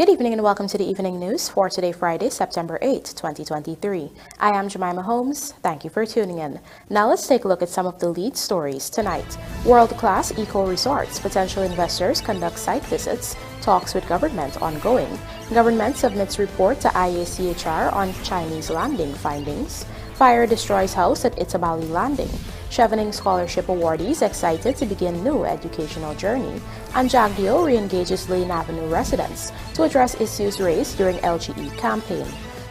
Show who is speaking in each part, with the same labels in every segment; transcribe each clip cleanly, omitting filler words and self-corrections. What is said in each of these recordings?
Speaker 1: Good evening and welcome to the evening news for today, Friday, September 8, 2023. I am Jemima Holmes. Thank you for tuning in. Now let's take a look at some of the lead stories tonight. World-class eco-resorts. Potential investors conduct site visits. Talks with government ongoing. Government submits report to IACHR on Chinese landing findings. Fire destroys house at Itabali Landing. Chevening scholarship awardees excited to begin new educational journey. And JAGDEO re-engages Lane Avenue residents to address issues raised during LGE campaign.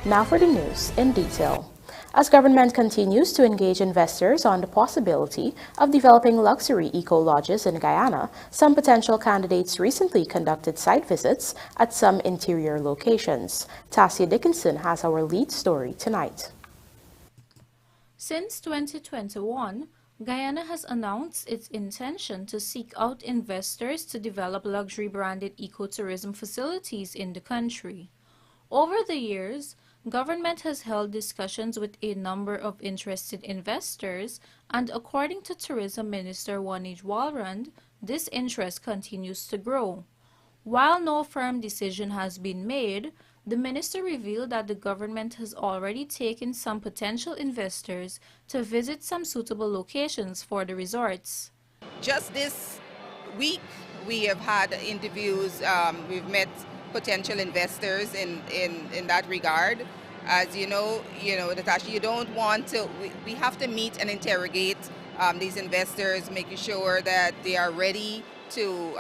Speaker 1: Now for the news in detail. As government continues to engage investors on the possibility of developing luxury eco-lodges in Guyana, some potential candidates recently conducted site visits at some interior locations. Tassia Dickinson has our lead story tonight.
Speaker 2: Since 2021, Guyana has announced its intention to seek out investors to develop luxury-branded ecotourism facilities in the country. Over the years, government has held discussions with a number of interested investors, and according to Tourism Minister Wanij Walrand, this interest continues to grow. While no firm decision has been made, the minister revealed that the government has already taken some potential investors to visit some suitable locations for the resorts.
Speaker 3: Just this week, we have had interviews. We've met potential investors in that regard. As you know, Natasha, you don't want to. We have to meet and interrogate these investors, making sure that they are ready to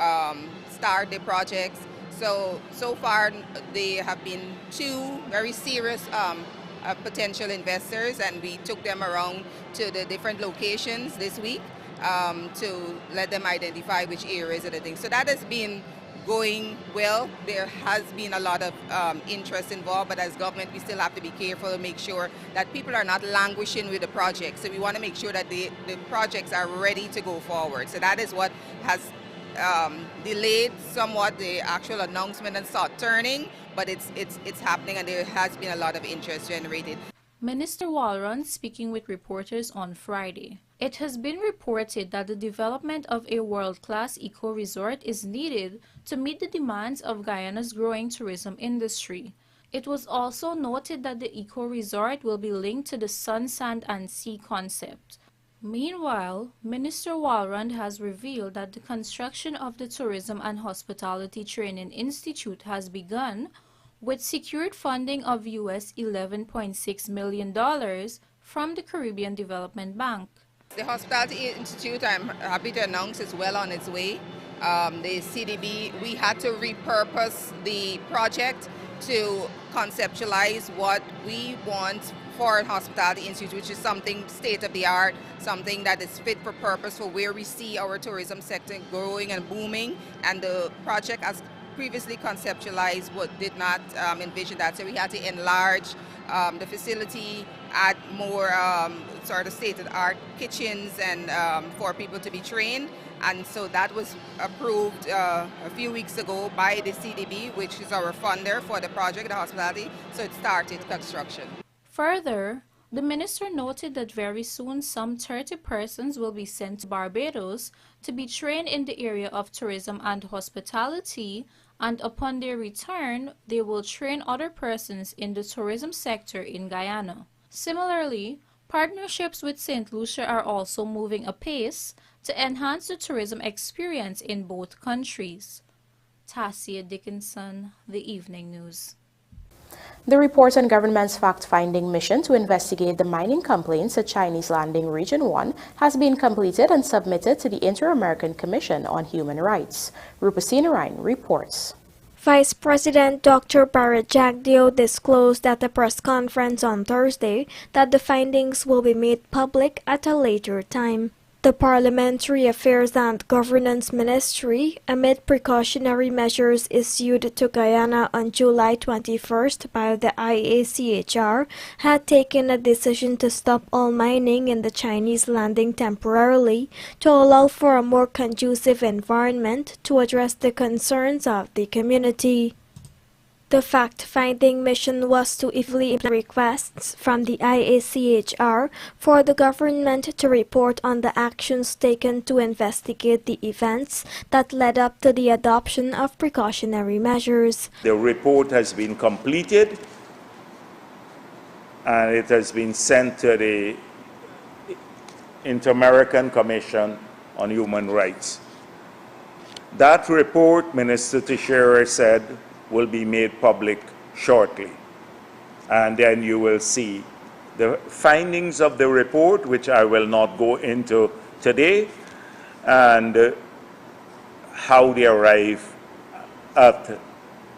Speaker 3: start their projects. So far, there have been two very serious potential investors, and we took them around to the different locations this week to let them identify which areas and the things. So that has been going well. There has been a lot of interest involved, but as government, we still have to be careful and make sure that people are not languishing with the project. So we want to make sure that the projects are ready to go forward. So that is what has delayed somewhat the actual announcement and start turning, but it's happening, and there has been a lot of interest generated.
Speaker 2: Minister Walrand speaking with reporters on Friday. It has been reported that the development of a world-class eco-resort is needed to meet the demands of Guyana's growing tourism industry. It was also noted that the eco-resort will be linked to the sun, sand, and sea concept. Meanwhile, Minister Walrand has revealed that the construction of the Tourism and Hospitality Training Institute has begun, with secured funding of US $11.6 million from the Caribbean Development Bank.
Speaker 3: The Hospitality Institute, I'm happy to announce, is well on its way. The CDB, we had to repurpose the project to conceptualize what we want for a hospitality institute, which is something state-of-the-art, something that is fit for purpose for where we see our tourism sector growing and booming. And the project, as previously conceptualized, did not envision that. So we had to enlarge the facility, add more sort of state-of-the-art kitchens and for people to be trained. And so that was approved a few weeks ago by the CDB, which is our funder for the project, the hospitality. So it started construction.
Speaker 2: Further, the minister noted that very soon some 30 persons will be sent to Barbados to be trained in the area of tourism and hospitality, and upon their return, they will train other persons in the tourism sector in Guyana. Similarly, partnerships with St. Lucia are also moving apace to enhance the tourism experience in both countries. Tassia Dickinson, The Evening News.
Speaker 1: The report on government's fact-finding mission to investigate the mining complaints at Chinese Landing Region 1 has been completed and submitted to the Inter-American Commission on Human Rights. Rupasina Ryan reports.
Speaker 4: Vice President Dr. Barrett Jagdeo disclosed at a press conference on Thursday that the findings will be made public at a later time. The Parliamentary Affairs and Governance Ministry, amid precautionary measures issued to Guyana on July 21st by the IACHR, had taken a decision to stop all mining in the Chinese Landing temporarily to allow for a more conducive environment to address the concerns of the community. The fact-finding mission was to evaluate requests from the IACHR for the government to report on the actions taken to investigate the events that led up to the adoption of precautionary measures.
Speaker 5: The report has been completed and it has been sent to the Inter-American Commission on Human Rights. That report, Minister Teixeira said, will be made public shortly. And then you will see the findings of the report, which I will not go into today, and how they arrive at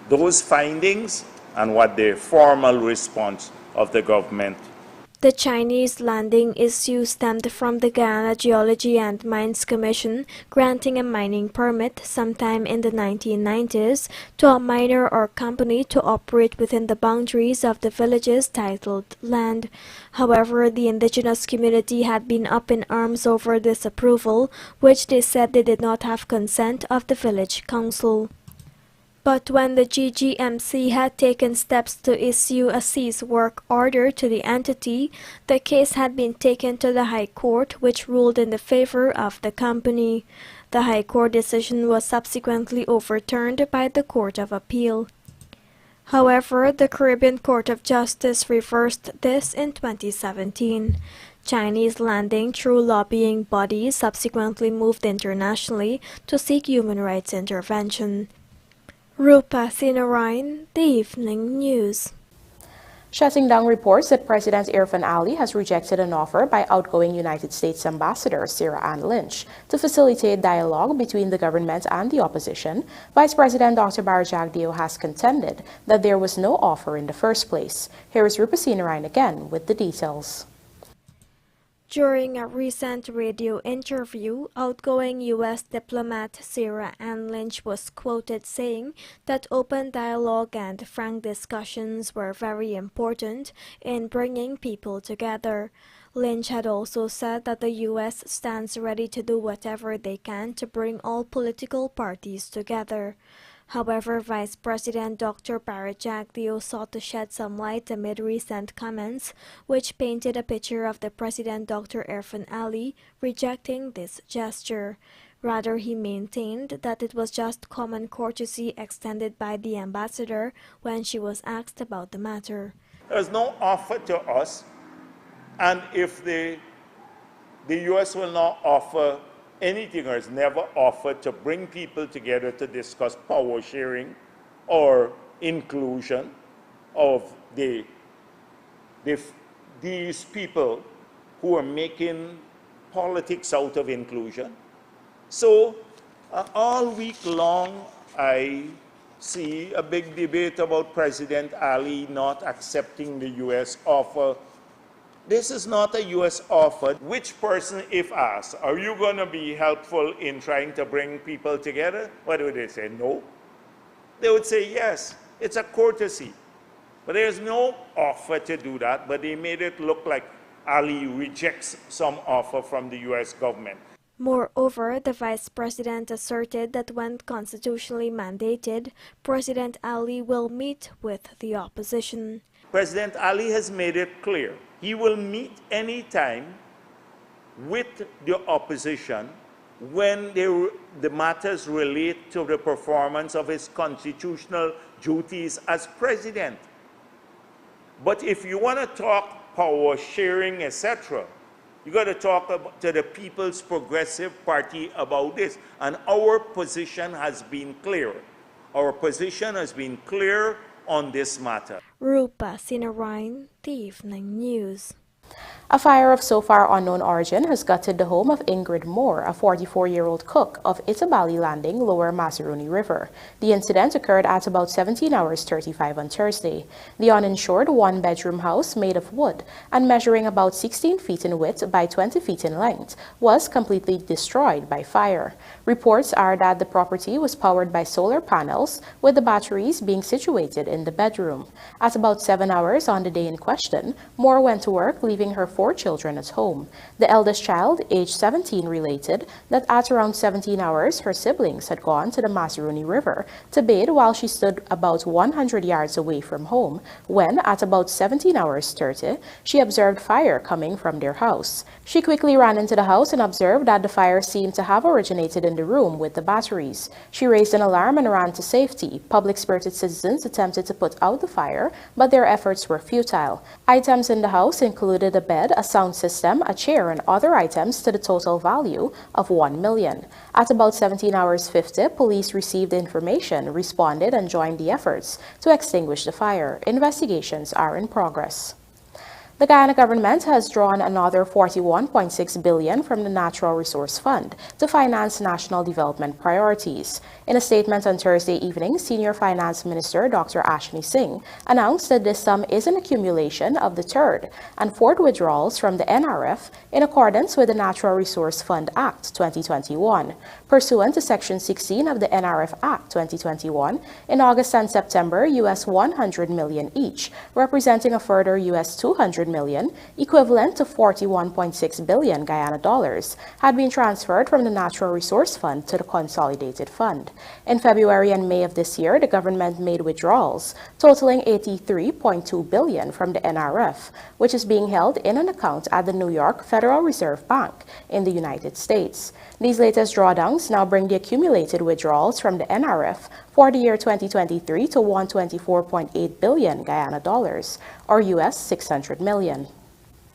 Speaker 5: those findings and what the formal response of the government.
Speaker 4: The Chinese landing issue stemmed from the Guyana Geology and Mines Commission granting a mining permit sometime in the 1990s to a miner or company to operate within the boundaries of the village's titled land. However, the indigenous community had been up in arms over this approval, which they said they did not have consent of the village council. But when the GGMC had taken steps to issue a cease work order to the entity, the case had been taken to the High Court, which ruled in the favor of the company. The High Court decision was subsequently overturned by the Court of Appeal. However, the Caribbean Court of Justice reversed this in 2017. Chinese landing through lobbying bodies subsequently moved internationally to seek human rights intervention. Rupa Sinarayan, The Evening News.
Speaker 1: Shutting down reports that President Irfan Ali has rejected an offer by outgoing United States Ambassador Sarah Ann Lynch to facilitate dialogue between the government and the opposition, Vice President Dr. JAGDEO has contended that there was no offer in the first place. Here is Rupa Sinarayan again with the details.
Speaker 4: During a recent radio interview, outgoing U.S. diplomat Sarah Ann Lynch was quoted saying that open dialogue and frank discussions were very important in bringing people together. Lynch had also said that the U.S. stands ready to do whatever they can to bring all political parties together. However, Vice President Dr. JAGDEO sought to shed some light amid recent comments, which painted a picture of the President Dr. Irfan Ali rejecting this gesture. Rather, he maintained that it was just common courtesy extended by the ambassador when she was asked about the matter.
Speaker 5: There's no offer to us, and if the U.S. will not offer anything or has never offered to bring people together to discuss power sharing or inclusion of these people who are making politics out of inclusion. So all week long I see a big debate about President Ali not accepting the U.S. offer. This is not a U.S. offer. Which person, if asked, are you going to be helpful in trying to bring people together? What would they say? No. They would say yes. It's a courtesy. But there's no offer to do that, but they made it look like Ali rejects some offer from the U.S. government.
Speaker 4: Moreover, the Vice President asserted that when constitutionally mandated, President Ali will meet with the opposition.
Speaker 5: President Ali has made it clear he will meet any time with the opposition when the matters relate to the performance of his constitutional duties as president. But if you want to talk power sharing, etc., you got to talk to the People's Progressive Party about this. And our position has been clear. Our position has been clear on this matter.
Speaker 4: Rupa Sinarayan, The Evening News.
Speaker 1: A fire of so far unknown origin has gutted the home of Ingrid Moore, a 44-year-old cook of Itabali Landing, Lower Mazaruni River. The incident occurred at about 17 hours 35 on Thursday. The uninsured one-bedroom house made of wood and measuring about 16 feet in width by 20 feet in length was completely destroyed by fire. Reports are that the property was powered by solar panels, with the batteries being situated in the bedroom. At about 7 hours on the day in question, Moore went to work, leaving her 4 children at home. The eldest child, aged 17, related that at around 17 hours, her siblings had gone to the Mazaruni River to bathe while she stood about 100 yards away from home when, at about 17 hours 30, she observed fire coming from their house. She quickly ran into the house and observed that the fire seemed to have originated in the room with the batteries. She raised an alarm and ran to safety. Public-spirited citizens attempted to put out the fire, but their efforts were futile. Items in the house included a bed, a sound system, a chair, and other items to the total value of $1 million. At about 17 hours 50, police received information, responded, and joined the efforts to extinguish the fire. Investigations are in progress. The Guyana government has drawn another $41.6 billion from the Natural Resource Fund to finance national development priorities. In a statement on Thursday evening, Senior Finance Minister Dr. Ashni Singh announced that this sum is an accumulation of the third and fourth withdrawals from the NRF in accordance with the Natural Resource Fund Act 2021. Pursuant to Section 16 of the NRF Act 2021, in August and September, US $100 million each, representing a further US $200 million, equivalent to 41.6 billion Guyana dollars, had been transferred from the Natural Resource Fund to the Consolidated Fund. In February and May of this year, the government made withdrawals totaling 83.2 billion from the NRF, which is being held in an account at the New York Federal Reserve Bank in the United States. These latest drawdowns now bring the accumulated withdrawals from the NRF for the year 2023 to 124.8 billion Guyana dollars, or US $600 million.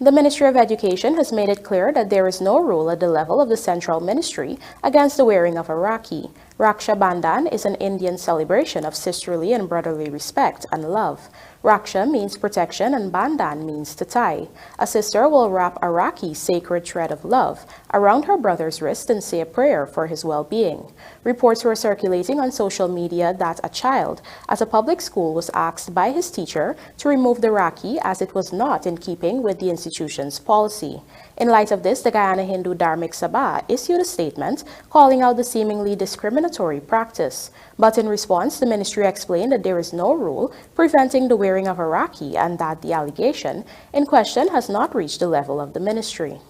Speaker 1: The Ministry of Education has made it clear that there is no rule at the level of the Central Ministry against the wearing of a Rakhi. Raksha Bandhan is an Indian celebration of sisterly and brotherly respect and love. Raksha means protection and Bandhan means to tie. A sister will wrap a Rakhi, sacred thread of love, around her brother's wrist and say a prayer for his well-being. Reports were circulating on social media that a child at a public school was asked by his teacher to remove the Rakhi as it was not in keeping with the institution's policy. In light of this, the Guyana Hindu Dharmic Sabha issued a statement calling out the seemingly discriminatory practice. But in response, the ministry explained that there is no rule preventing the wearing of a Rakhi and that the allegation in question has not reached the level of the ministry.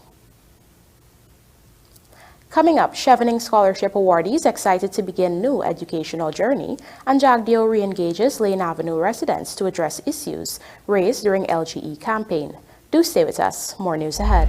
Speaker 1: Coming up, Chevening Scholarship awardees excited to begin new educational journey, and JAGDEO re-engages Lane Avenue residents to address issues raised during LGE campaign. Do stay with us. More news ahead.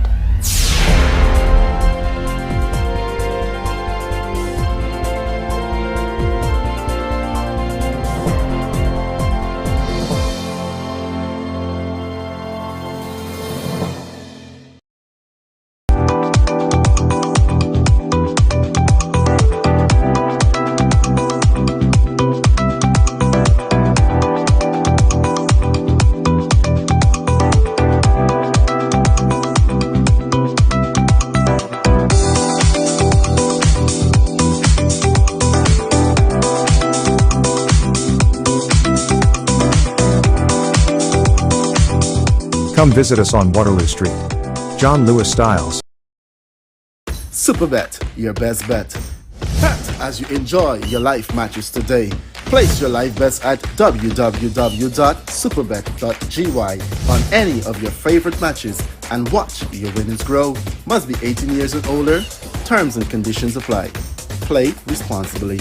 Speaker 6: Come visit us on Waterloo Street. John Lewis Styles.
Speaker 7: Superbet, your best bet. Bet as you enjoy your live matches today. Place your live bets at www.superbet.gy on any of your favorite matches and watch your winnings grow. Must be 18 years and older. Terms and conditions apply. Play responsibly.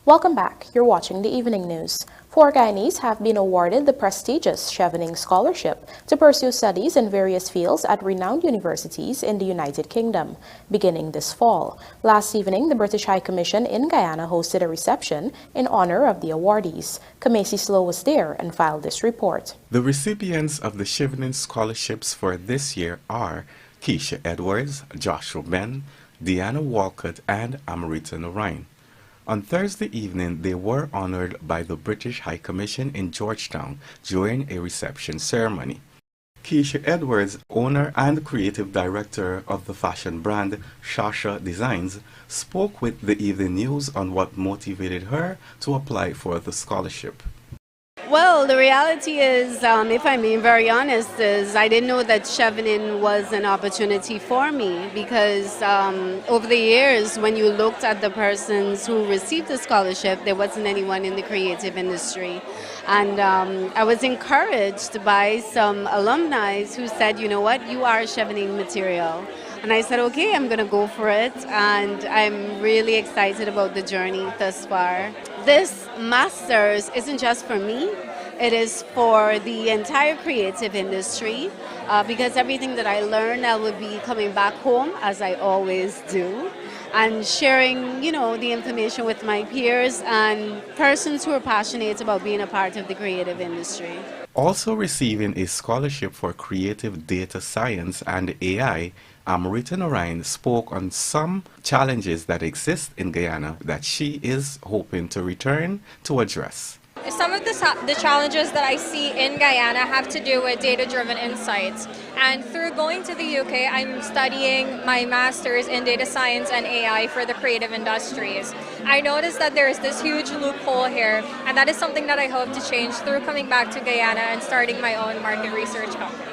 Speaker 1: Welcome back. You're watching the Evening News. 4 Guyanese have been awarded the prestigious Chevening Scholarship to pursue studies in various fields at renowned universities in the United Kingdom, beginning this fall. Last evening, the British High Commission in Guyana hosted a reception in honor of the awardees. Kamesi Slow was there and filed this report.
Speaker 8: The recipients of the Chevening Scholarships for this year are Keisha Edwards, Joshua Ben, Deanna Walcott, and Amrita Narain. On Thursday evening, they were honored by the British High Commission in Georgetown during a reception ceremony. Keisha Edwards, owner and creative director of the fashion brand Shasha Designs, spoke with the Evening News on what motivated her to apply for the scholarship.
Speaker 9: Well, the reality is, if I'm being very honest, is I didn't know that Chevening was an opportunity for me because over the years, when you looked at the persons who received the scholarship, there wasn't anyone in the creative industry. And I was encouraged by some alumni who said, you know what, you are Chevening material. And I said, okay, I'm going to go for it. And I'm really excited about the journey thus far. This master's isn't just for me. It is for the entire creative industry because everything that I learned, I will be coming back home, as I always do, and sharing, you know, the information with my peers and persons who are passionate about being a part of the creative industry.
Speaker 8: Also receiving a scholarship for creative data science and AI, Amrita Narayan spoke on some challenges that exist in Guyana that she is hoping to return to address.
Speaker 10: Some of the challenges that I see in Guyana have to do with data-driven insights. And through going to the UK, I'm studying my master's in data science and AI for the creative industries. I noticed that there is this huge loophole here, and that is something that I hope to change through coming back to Guyana and starting my own market research company.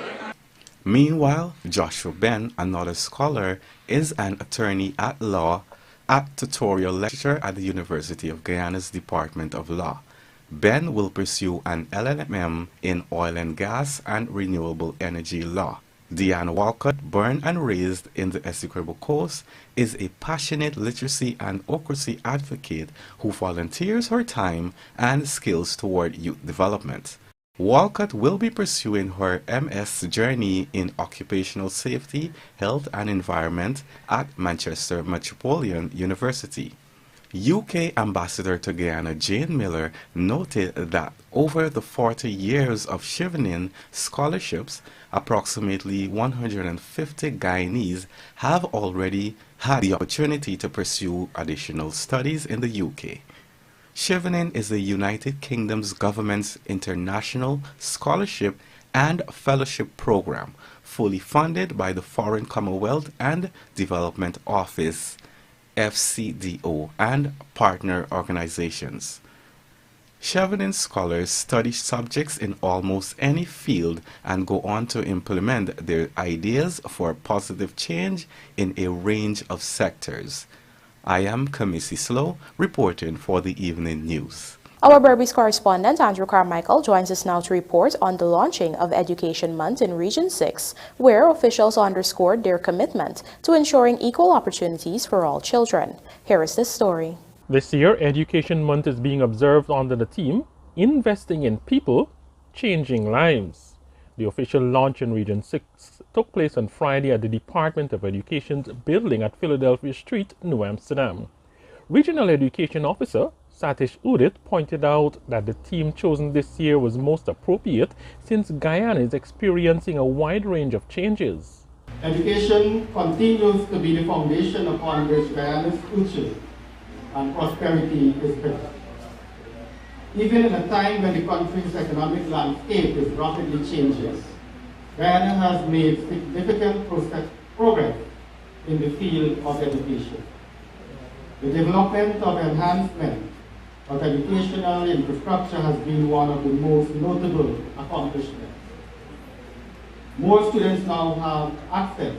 Speaker 8: Meanwhile, Joshua Ben, another scholar, is an attorney at law at tutorial lecturer at the University of Guyana's Department of Law. Ben will pursue an LLM in oil and gas and renewable energy law. Deanna Walcott, born and raised in the Essequibo Coast, is a passionate literacy and ocracy advocate who volunteers her time and skills toward youth development. Walcott will be pursuing her MS journey in occupational safety, health and environment at Manchester Metropolitan University. UK Ambassador to Guyana Jane Miller noted that over the 40 years of Chevening scholarships, approximately 150 Guyanese have already had the opportunity to pursue additional studies in the UK. Chevening is the United Kingdom's government's international scholarship and fellowship program, fully funded by the Foreign Commonwealth and Development Office, FCDO, and partner organizations. Chevening scholars study subjects in almost any field and go on to implement their ideas for positive change in a range of sectors. I am Kamisi Slow, reporting for the Evening News.
Speaker 1: Our Berbice correspondent Andrew Carmichael joins us now to report on the launching of Education Month in Region 6, where officials underscored their commitment to ensuring equal opportunities for all children. Here is this story.
Speaker 11: This year, Education Month is being observed under the theme, Investing in People, Changing Lives. The official launch in Region 6 took place on Friday at the Department of Education's building at Philadelphia Street, New Amsterdam. Regional Education Officer Satish Udit pointed out that the theme chosen this year was most appropriate since Guyana is experiencing a wide range of changes.
Speaker 12: Education continues to be the foundation upon which Guyana's future and prosperity is built. Even in a time when the country's economic landscape is rapidly changing, Guyana has made significant progress in the field of education. The development of enhancement of educational infrastructure has been one of the most notable accomplishments. More students now have access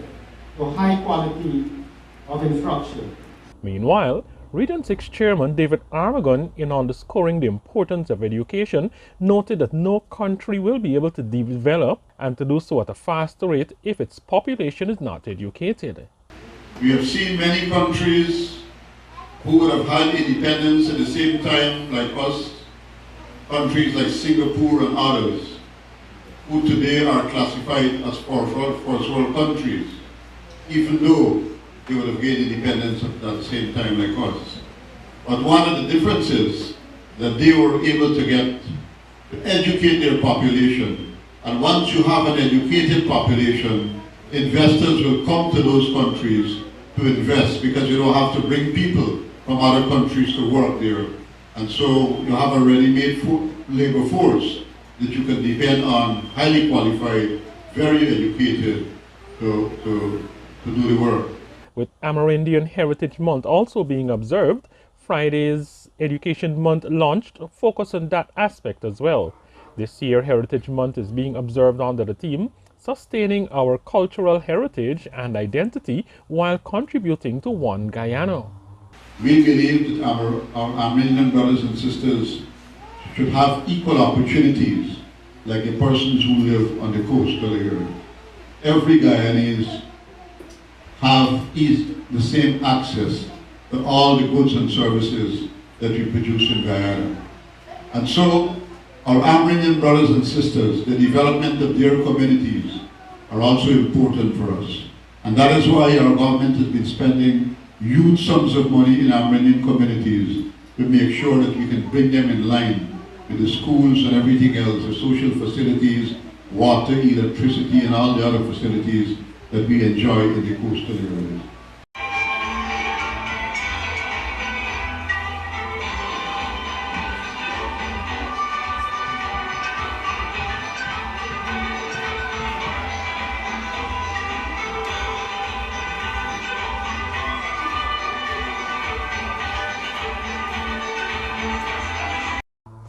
Speaker 12: to high quality of instruction.
Speaker 11: Meanwhile, Region 6 Chairman David Aragon, in underscoring the importance of education, noted that no country will be able to develop and to do so at a faster rate if its population is not educated.
Speaker 13: We have seen many countries who would have had independence at the same time like us, countries like Singapore and others, who today are classified as first world countries, even though they would have gained independence at the same time like us. But one of the differences that they were able to educate their population. And once you have an educated population, investors will come to those countries to invest because you don't have to bring people from other countries to work there. And so you have a ready-made labor force that you can depend on, highly qualified, very educated to do the work.
Speaker 11: With Amerindian Heritage Month also being observed, Friday's Education Month launched focused on that aspect as well. This year, Heritage Month is being observed under the theme Sustaining Our Cultural Heritage and Identity while Contributing to One Guyana.
Speaker 13: We believe that our Armenian brothers and sisters should have equal opportunities like the persons who live on the coast of the earth. Every Guyanese have the same access to all the goods and services that we produce in Guyana. And so our Armenian brothers and sisters, the development of their communities are also important for us. And that is why our government has been spending huge sums of money in Armenian communities to make sure that we can bring them in line with the schools and everything else, the social facilities, water, electricity, and all the other facilities that we enjoy in the coastal areas.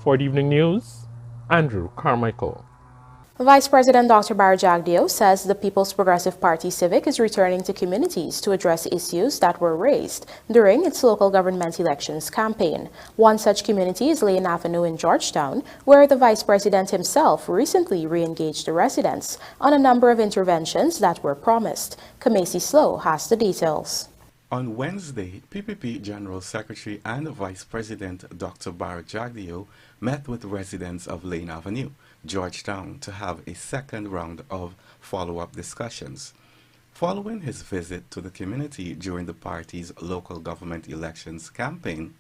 Speaker 11: For the evening news, Andrew Carmichael.
Speaker 1: Vice President Dr. JAGDEO says the People's Progressive Party Civic is returning to communities to address issues that were raised during its local government elections campaign. One such community is Lane Avenue in Georgetown, where the Vice President himself recently re-engaged the residents on a number of interventions that were promised. Kamesi Slow has the details.
Speaker 8: On Wednesday, PPP General Secretary and Vice President Dr. JAGDEO met with residents of Lane Avenue, Georgetown, to have a second round of follow-up discussions. Following his visit to the community during the party's local government elections campaign,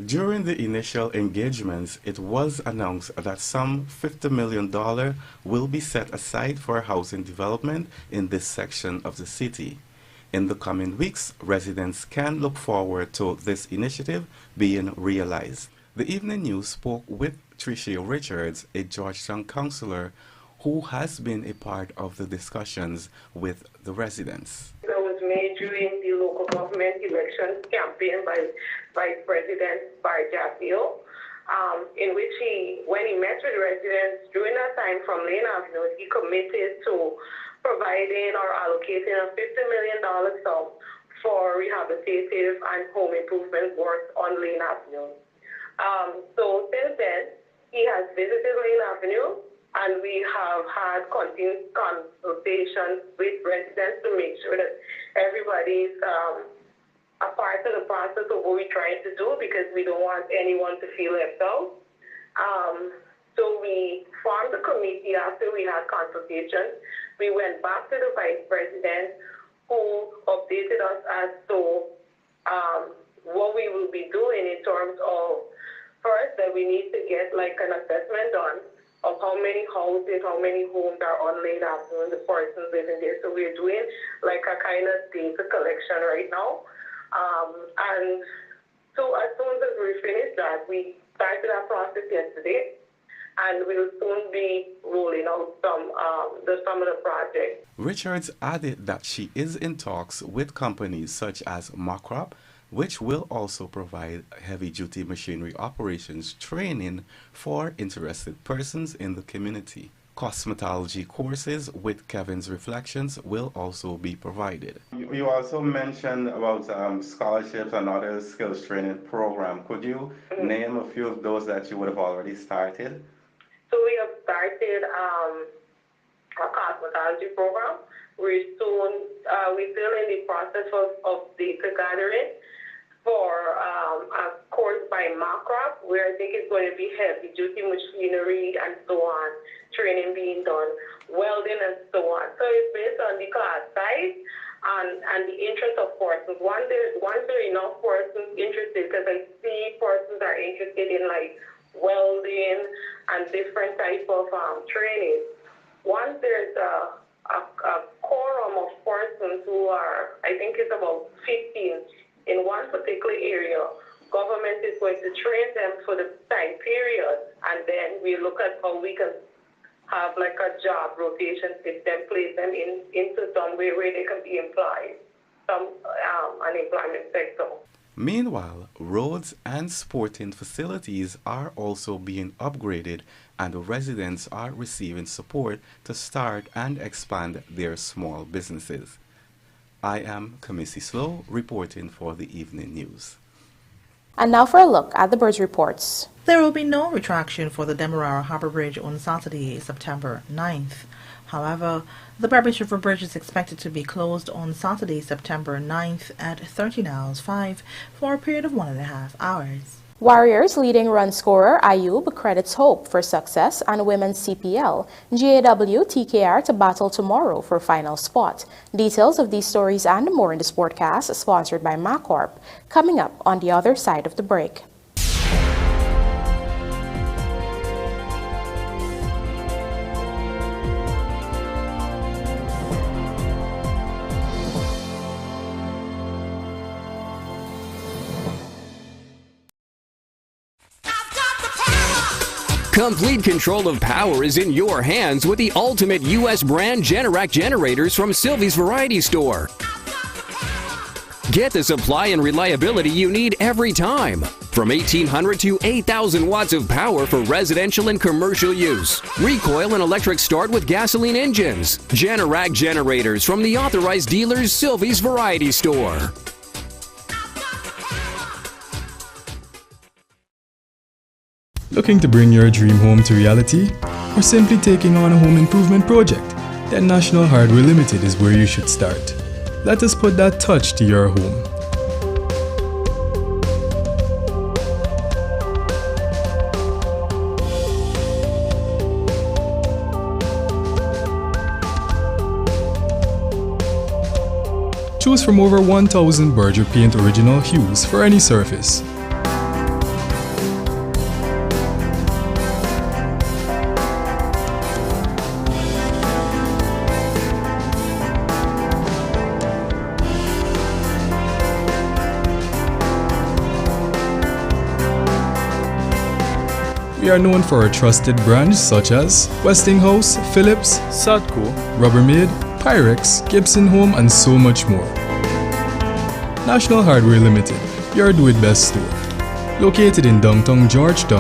Speaker 8: during the initial engagements, it was announced that some $50 million will be set aside for housing development in this section of the city. In the coming weeks, residents can look forward to this initiative being realized. The Evening News spoke with Tricia Richards, a Georgetown councillor who has been a part of the discussions with the residents.
Speaker 14: It was made during the local government election campaign by Vice President JAGDEO, in which when he met with residents during that time from Lane Avenue, he committed to providing or allocating a $50 million sum for rehabilitative and home improvement work on Lane Avenue. So since then, he has visited Lane Avenue, and we have had continued consultations with residents to make sure that everybody's a part of the process of what we're trying to do, because we don't want anyone to feel left out. So we formed the committee after we had consultations. We went back to the Vice President, who updated us as to what we will be doing in terms of, first, that we need to get like an assessment done of how many houses, how many homes are on Lane Avenue and the persons living there. So we're doing like a kind of data collection right now. And so as soon as we finish that, we started our process yesterday, and we'll soon be rolling out some of the projects.
Speaker 8: Richards added that she is in talks with companies such as Macrop, which will also provide heavy-duty machinery operations training for interested persons in the community. Cosmetology courses with Kevin's Reflections will also be provided. You also mentioned about scholarships and other skills training program. Could you name a few of those that you would have already started?
Speaker 14: So we have started a cosmetology program. We're still in the process of data gathering for a course by Macrop, where I think it's going to be heavy duty machinery and so on, training being done, welding and so on. So it's based on the class size and the interest of persons. Once there are enough persons interested, because I see persons are interested in like welding and different type of training. Once there's a quorum of persons who are, I think it's about 15 in one particular area, government is going to train them for the time period, and then we look at how we can have like a job rotation system, place them into somewhere where they can be employed, an employment sector.
Speaker 8: Meanwhile, roads and sporting facilities are also being upgraded, and residents are receiving support to start and expand their small businesses. I am Kamisi Slow, reporting for the Evening News.
Speaker 1: And now for a look at the bridge reports.
Speaker 15: There will be no retraction for the Demerara Harbour Bridge on Saturday, September 9th. However, the Berbice River Bridge is expected to be closed on Saturday, September 9th at 13:05 for a period of 1.5 hours.
Speaker 1: Warriors leading run scorer Ayub credits hope for success on women's CPL. GAW TKR to battle tomorrow for final spot. Details of these stories and more in the Sportcast, sponsored by MacCorp, coming up on the other side of the break.
Speaker 16: Complete control of power is in your hands with the ultimate U.S. brand Generac generators from Sylvie's Variety Store. Get the supply and reliability you need every time. From 1,800 to 8,000 watts of power for residential and commercial use. Recoil and electric start with gasoline engines. Generac generators from the authorized dealers Sylvie's Variety Store.
Speaker 17: Looking to bring your dream home to reality? Or simply taking on a home improvement project? Then National Hardware Limited is where you should start. Let us put that touch to your home. Choose from over 1,000 Berger Paint original hues for any surface. We are known for our trusted brands such as Westinghouse, Philips, Sadco, Rubbermaid, Pyrex, Gibson Home, and so much more. National Hardware Limited, your do-it-best store. Located in downtown Georgetown,